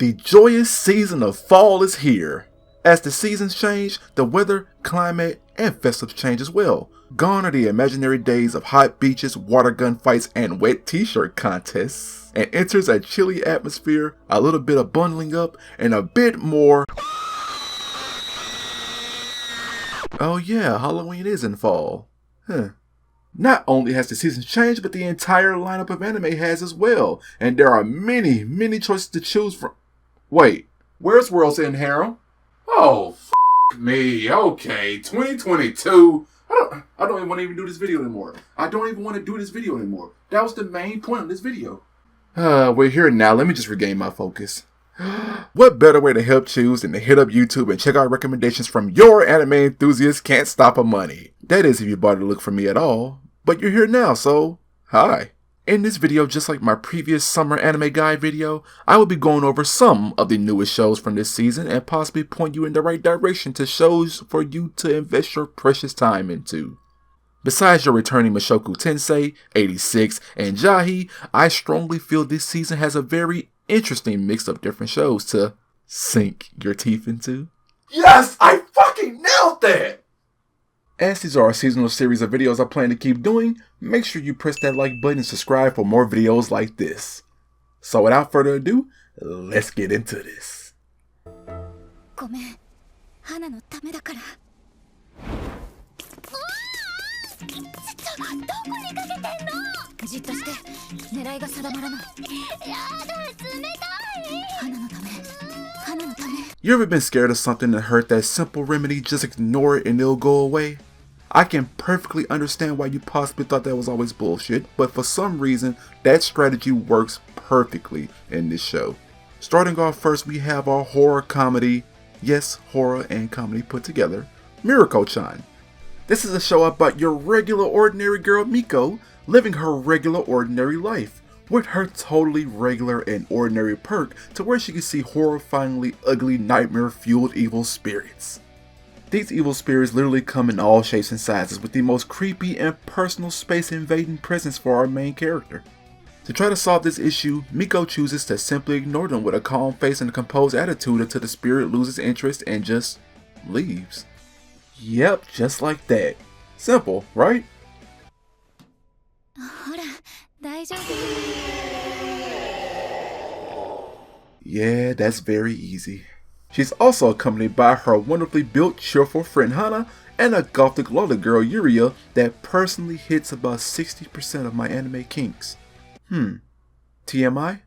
The joyous season of fall is here. As the seasons change, the weather, climate, and festive change as well. Gone are the imaginary days of hot beaches, water gun fights, and wet t-shirt contests. And enters a chilly atmosphere, a little bit of bundling up, and a bit more... Oh yeah, Halloween is in fall. Not only has the season changed, but the entire lineup of anime has as well. And there are many, many choices to choose from. Wait, where's World's End, Harold? Oh, me. Okay, 2022. I don't even want to do this video anymore. That was the main point of this video. We're here now. Let me just regain my focus. What better way to help choose than to hit up YouTube and check out recommendations from your anime enthusiast Can't Stop a Money. That is if you bother to look for me at all. But you're here now, so hi. In this video, just like my previous summer anime guide video, I will be going over some of the newest shows from this season and possibly point you in the right direction to shows for you to invest your precious time into. Besides your returning Mushoku Tensei, 86, and Jahi, I strongly feel this season has a very interesting mix of different shows to sink your teeth into. Yes, I fucking nailed that! As these are a seasonal series of videos I plan to keep doing, make sure you press that like button and subscribe for more videos like this. So without further ado, let's get into this. You ever been scared of something and heard that simple remedy, just ignore it and it'll go away? I can perfectly understand why you possibly thought that was always bullshit, but for some reason, that strategy works perfectly in this show. Starting off first, we have our horror comedy, yes, horror and comedy put together, Mieruko-chan. This is a show about your regular ordinary girl Miko living her regular ordinary life, with her totally regular and ordinary perk to where she can see horrifyingly ugly nightmare-fueled evil spirits. These evil spirits literally come in all shapes and sizes with the most creepy and personal space-invading presence for our main character. To try to solve this issue, Miko chooses to simply ignore them with a calm face and a composed attitude until the spirit loses interest and just leaves. Yep, just like that. Simple, right? Yeah, that's very easy. She's also accompanied by her wonderfully built, cheerful friend Hana and a gothic lolly girl Yuria that personally hits about 60% of my anime kinks. TMI?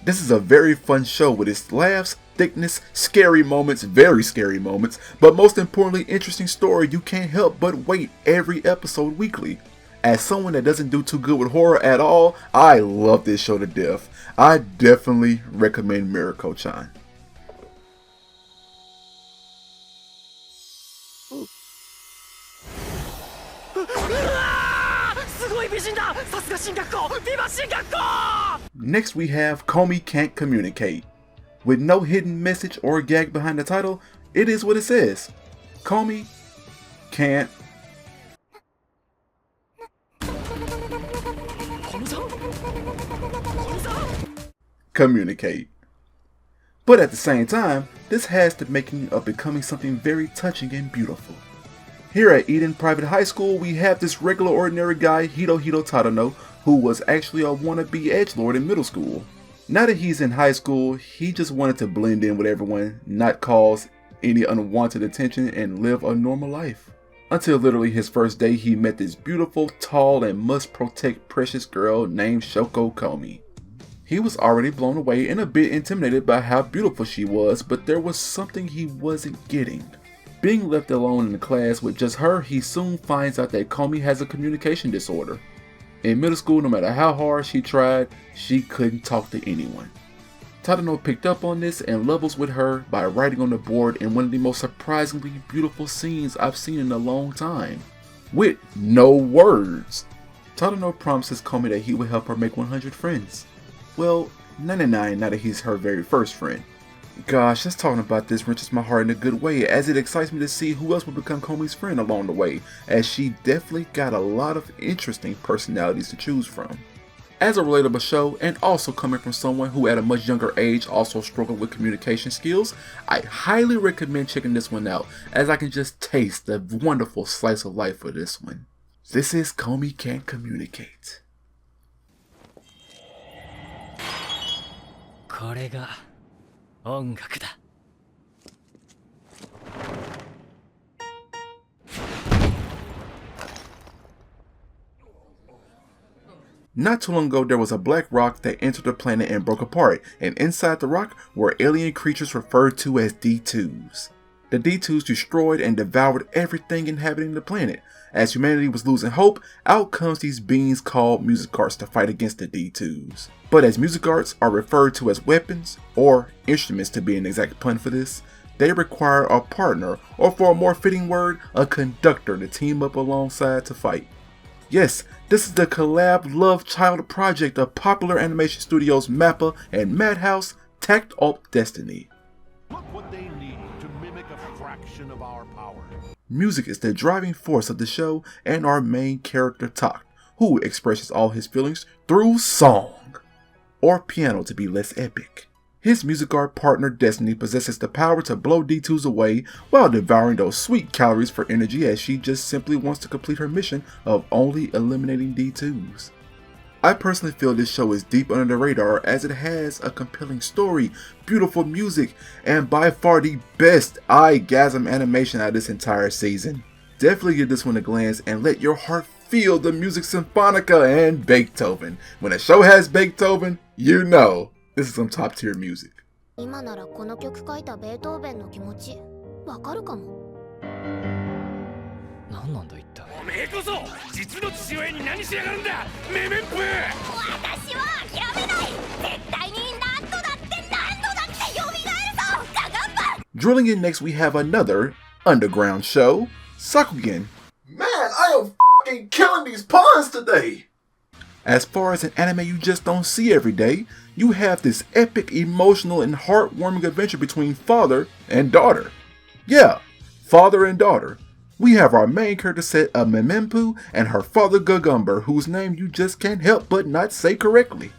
This is a very fun show with its laughs, thickness, scary moments, very scary moments, but most importantly interesting story you can't help but wait every episode weekly. As someone that doesn't do too good with horror at all, I love this show to death. I definitely recommend Mieruko-chan. Next we have Comey Can't Communicate. With no hidden message or gag behind the title, it is what it says. Comey can't communicate. But at the same time, this has the making of becoming something very touching and beautiful. Here at Eden Private High School, we have this regular ordinary guy, Hirohito Tadano, who was actually a wannabe edgelord in middle school. Now that he's in high school, he just wanted to blend in with everyone, not cause any unwanted attention, and live a normal life. Until literally his first day, he met this beautiful, tall, and must protect precious girl named Shoko Komi. He was already blown away and a bit intimidated by how beautiful she was, but there was something he wasn't getting. Being left alone in the class with just her, he soon finds out that Komi has a communication disorder. In middle school, no matter how hard she tried, she couldn't talk to anyone. Tadano picked up on this and levels with her by writing on the board in one of the most surprisingly beautiful scenes I've seen in a long time. With no words. Tadano promises Komi that he will help her make 100 friends. Well, 99 now that he's her very first friend. Gosh, just talking about this wrenches my heart in a good way, as it excites me to see who else will become Komi's friend along the way, as she definitely got a lot of interesting personalities to choose from. As a relatable show, and also coming from someone who at a much younger age also struggled with communication skills, I highly recommend checking this one out, as I can just taste the wonderful slice of life for this one. This is Comey Can't Communicate. これが音楽だ。Not too long ago, there was a black rock that entered the planet and broke apart, and inside the rock were alien creatures referred to as D2s. The D2s destroyed and devoured everything inhabiting the planet. As humanity was losing hope, out comes these beings called music arts to fight against the D2s. But as music arts are referred to as weapons, or instruments to be an exact pun for this, they require a partner, or for a more fitting word, a conductor to team up alongside to fight. Yes, this is the collab love child project of popular animation studios Mappa and Madhouse, Tact Up Destiny. Look what they need to mimic a fraction of our power. Music is the driving force of the show and our main character Tact, who expresses all his feelings through song, or piano to be less epic. His music art partner Destiny possesses the power to blow D2s away while devouring those sweet calories for energy, as she just simply wants to complete her mission of only eliminating D2s. I personally feel this show is deep under the radar, as it has a compelling story, beautiful music, and by far the best eye-gasm animation out of this entire season. Definitely give this one a glance and let your heart feel the music symphonica and Beethoven. When a show has Beethoven, you know this is some top tier music. 今ならこの曲書いたベートーベンの気持ちわかるかも。何なんだ一体。おめえこそ実の父親に何しやがるんだ、メメンプ。私は諦めない。絶対に何度だって何度だって蘇るぞ。ガガンバン。 Drilling in next, we have another underground show, Sakugen. Man, I am f***ing killing these puns today. As far as an anime you just don't see every day, you have this epic, emotional, and heartwarming adventure between father and daughter. Yeah, father and daughter. We have our main character set of Memempu and her father Gagumber, whose name you just can't help but not say correctly.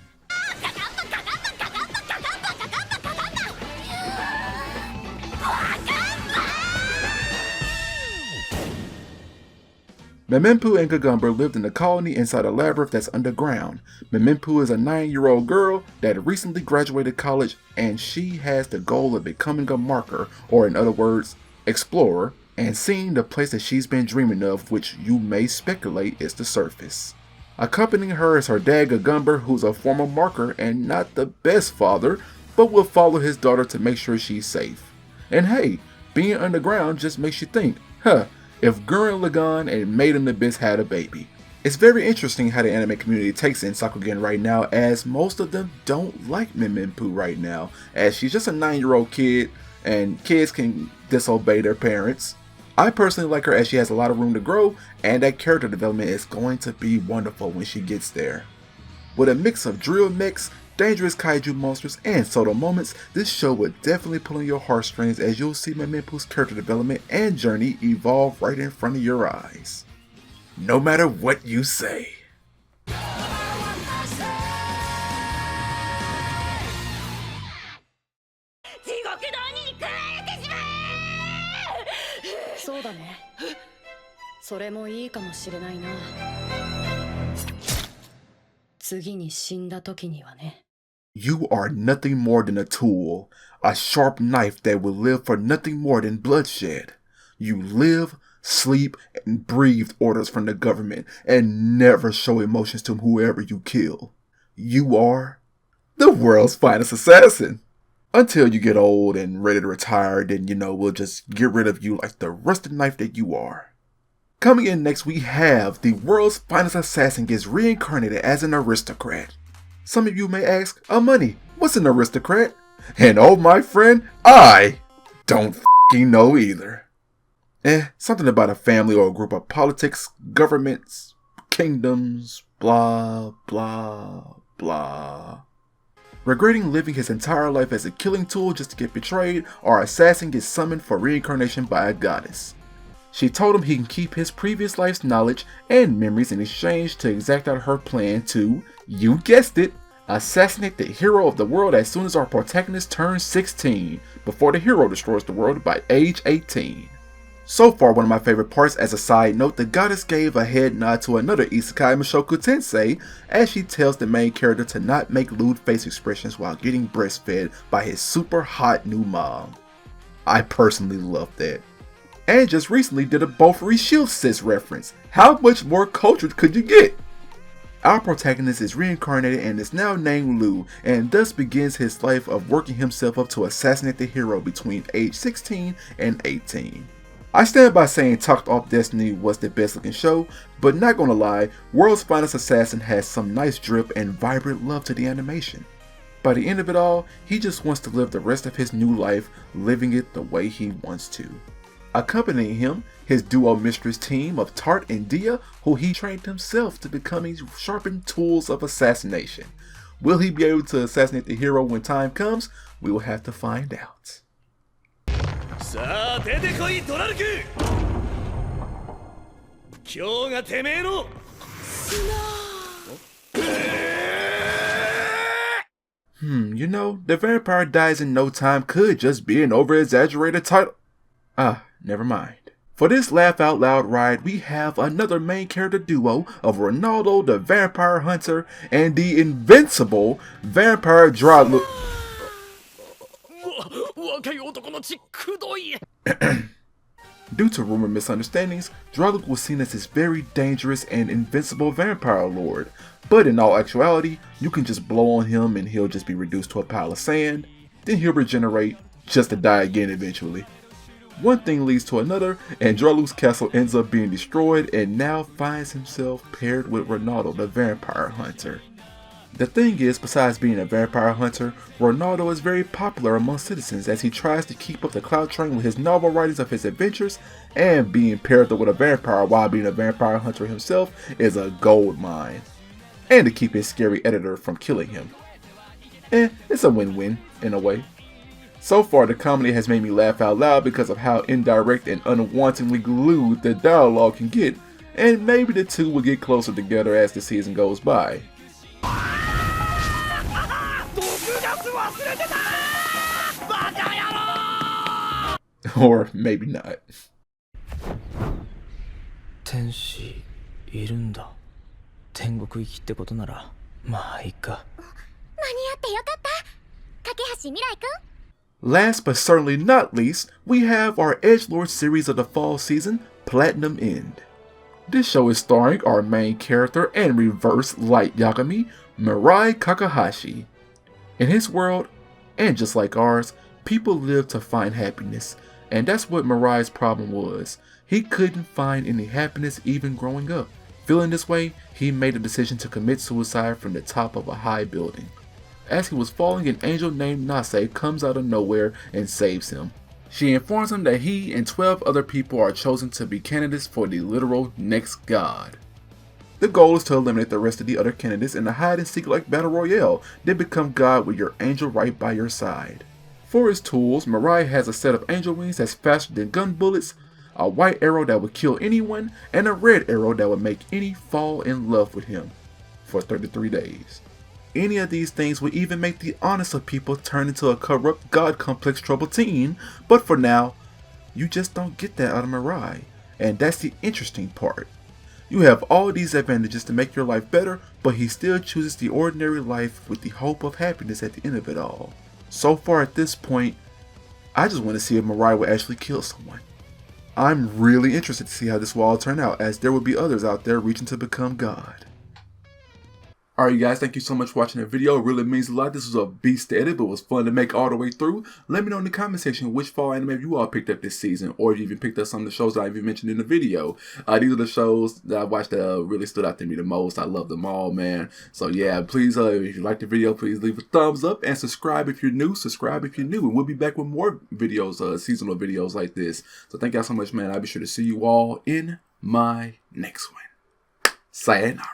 Memempu and Gagumber lived in a colony inside a labyrinth that's underground. Memempu is a 9-year-old girl that recently graduated college, and she has the goal of becoming a marker, or in other words, explorer, and seeing the place that she's been dreaming of, which you may speculate is the surface. Accompanying her is her dad Gagumber, who's a former marker and not the best father, but will follow his daughter to make sure she's safe. And hey, being underground just makes you think, if Gurren Lagann and Made in Abyss had a baby. It's very interesting how the anime community takes in Sakugen right now, as most of them don't like Memempu right now, as she's just a 9-year-old kid and kids can disobey their parents. I personally like her as she has a lot of room to grow, and that character development is going to be wonderful when she gets there. With a mix of drill mechs, dangerous kaiju monsters, and subtle moments, this show will definitely pull on your heartstrings, as you'll see Memempu's character development and journey evolve right in front of your eyes. No matter what you say. そうだね。それもいいかもしれないな。次に死んだ時にはね。You are nothing more than a tool, a sharp knife that will live for nothing more than bloodshed. You live, sleep, and breathe orders from the government, and never show emotions to whoever you kill. You are the world's finest assassin. Until you get old and ready to retire, then we'll just get rid of you like the rusted knife that you are. Coming in next, we have the world's finest assassin gets reincarnated as an aristocrat. Some of you may ask, money, what's an aristocrat? And oh my friend, I don't f***ing know either. Something about a family or a group of politics, governments, kingdoms, blah, blah, blah. Regretting living his entire life as a killing tool just to get betrayed, our assassin gets summoned for reincarnation by a goddess. She told him he can keep his previous life's knowledge and memories in exchange to exact out her plan to, you guessed it, assassinate the hero of the world as soon as our protagonist turns 16, before the hero destroys the world by age 18. So far, one of my favorite parts. As a side note, the goddess gave a head nod to another isekai, Mushoku Tensei, as she tells the main character to not make lewd face expressions while getting breastfed by his super hot new mom. I personally love that. And just recently did a Bofuri Shield Sis reference. How much more cultured could you get? Our protagonist is reincarnated and is now named Lu, and thus begins his life of working himself up to assassinate the hero between age 16 and 18. I stand by saying Talked Off Destiny was the best looking show, but not gonna lie, World's Finest Assassin has some nice drip and vibrant love to the animation. By the end of it all, he just wants to live the rest of his new life, living it the way he wants to. Accompanying him, his duo mistress team of Tart and Dia, who he trained himself to becoming sharpened tools of assassination. Will he be able to assassinate the hero when time comes? We will have to find out. さあ出てこいドラルク今日がてめえの You know, the vampire dies in no time could just be an over-exaggerated title. Never mind. For this laugh out loud ride, we have another main character duo of Ronaldo the Vampire Hunter and the invincible Vampire Dralu. 若い男の血くどい Due to rumored misunderstandings, Draluk was seen as this very dangerous and invincible vampire lord, but in all actuality, you can just blow on him and he'll just be reduced to a pile of sand, then he'll regenerate, just to die again eventually. One thing leads to another, and Draluk's castle ends up being destroyed and now finds himself paired with Ronaldo the Vampire Hunter. The thing is, besides being a vampire hunter, Ronaldo is very popular among citizens as he tries to keep up the clout train with his novel writings of his adventures, and being paired up with a vampire while being a vampire hunter himself is a gold mine. And to keep his scary editor from killing him. It's a win-win, in a way. So far, the comedy has made me laugh out loud because of how indirect and unwantingly glued the dialogue can get, and maybe the two will get closer together as the season goes by. Or maybe not. 天使いるんだ。天国行きってことならまあいいか。間に合ってよかった。架橋未来くん。 Last but certainly not least, we have our Edgelord series of the fall season, Platinum End. This show is starring our main character and reverse light Yagami, Mirai Kakahashi. In his world, and just like ours, people live to find happiness, and that's what Mirai's problem was. He couldn't find any happiness even growing up. Feeling this way, he made a decision to commit suicide from the top of a high building. As he was falling, an angel named Nase comes out of nowhere and saves him. She informs him that he and 12 other people are chosen to be candidates for the literal next god. The goal is to eliminate the rest of the other candidates in a hide-and-seek like battle royale, then become god with your angel right by your side. For his tools, Mirai has a set of angel wings that's faster than gun bullets, a white arrow that would kill anyone, and a red arrow that would make any fall in love with him for 33 days. Any of these things would even make the honest of people turn into a corrupt god complex troubled teen, but for now, you just don't get that out of Mirai, and that's the interesting part. You have all these advantages to make your life better, but he still chooses the ordinary life with the hope of happiness at the end of it all. So far at this point, I just want to see if Mirai will actually kill someone. I'm really interested to see how this will all turn out, as there will be others out there reaching to become God. Alright you guys, thank you so much for watching the video. It really means a lot. This was a beast to edit, but it was fun to make all the way through. Let me know in the comment section which fall anime you all picked up this season, or if you even picked up some of the shows that I even mentioned in the video. These are the shows that I watched that really stood out to me the most. I love them all, man. So yeah, please, if you liked the video, please leave a thumbs up and subscribe if you're new. Subscribe if you're new, and we'll be back with more videos, seasonal videos like this. So thank y'all so much, man. I'll be sure to see you all in my next one. Sayonara.